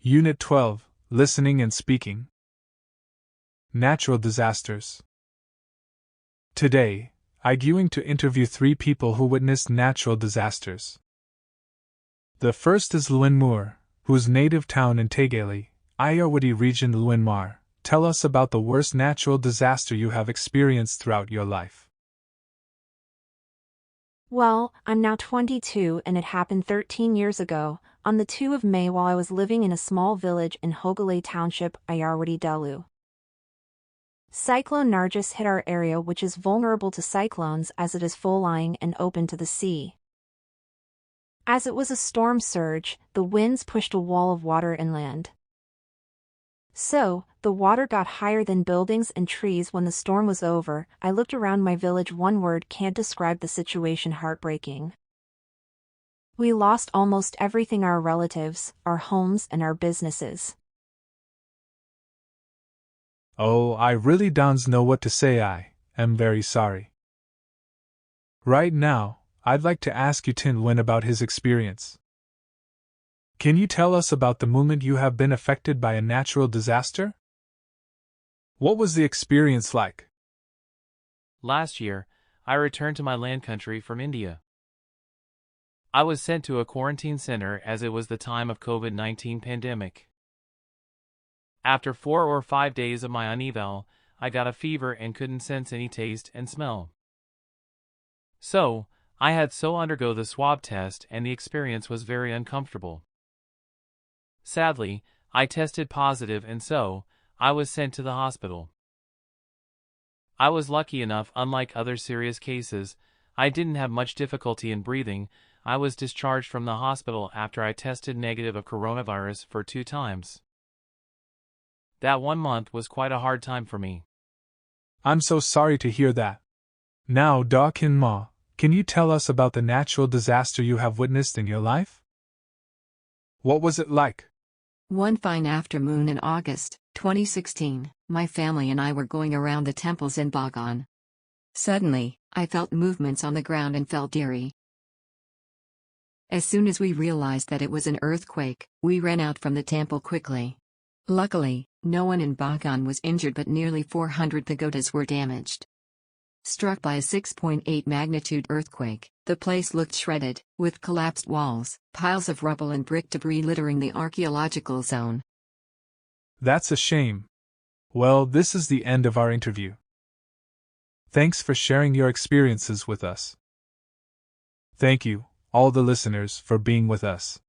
Unit 12, Listening and Speaking. Natural Disasters. Today, I'm going to interview 3 people who witnessed natural disasters. The first is Lewin Moore, whose native town in Tegale, Irrawaddy region. Lewin Moore, tell us about the worst natural disaster you have experienced throughout your life. Well, I'm now 22 and it happened 13 years ago, on the 2 of May while I was living in a small village in Hogolay Township, Irrawaddy Delu. Cyclone Nargis hit our area, which is vulnerable to cyclones as it is full-lying and open to the sea. As it was a storm surge, the winds pushed a wall of water inland. So, the water got higher than buildings and trees. When the storm was over, I looked around my village. One word can't describe the situation: heartbreaking. We lost almost everything: our relatives, our homes, and our businesses. Oh, I really don't know what to say. I am very sorry. Right now, I'd like to ask you Tin Lewin about his experience. Can you tell us about the moment you have been affected by a natural disaster? What was the experience like? Last year, I returned to my land country from India. I was sent to a quarantine center as it was the time of COVID-19 pandemic. After 4 or 5 days of my uneval, I got a fever and couldn't sense any taste and smell. So, I had to undergo the swab test and the experience was very uncomfortable. Sadly, I tested positive and so, I was sent to the hospital. I was lucky enough, unlike other serious cases, I didn't have much difficulty in breathing. I was discharged from the hospital after I tested negative of coronavirus for 2 times. That 1 month was quite a hard time for me. I'm so sorry to hear that. Now, Dawkin Ma, can you tell us about the natural disaster you have witnessed in your life? What was it like? One fine afternoon in August 2016, my family and I were going around the temples in Bagan. Suddenly, I felt movements on the ground and felt eerie. As soon as we realized that it was an earthquake, we ran out from the temple quickly. Luckily, no one in Bagan was injured, but nearly 400 pagodas were damaged. Struck by a 6.8 magnitude earthquake, the place looked shredded, with collapsed walls, piles of rubble and brick debris littering the archaeological zone. That's a shame. Well, this is the end of our interview. Thanks for sharing your experiences with us. Thank you, all the listeners, for being with us.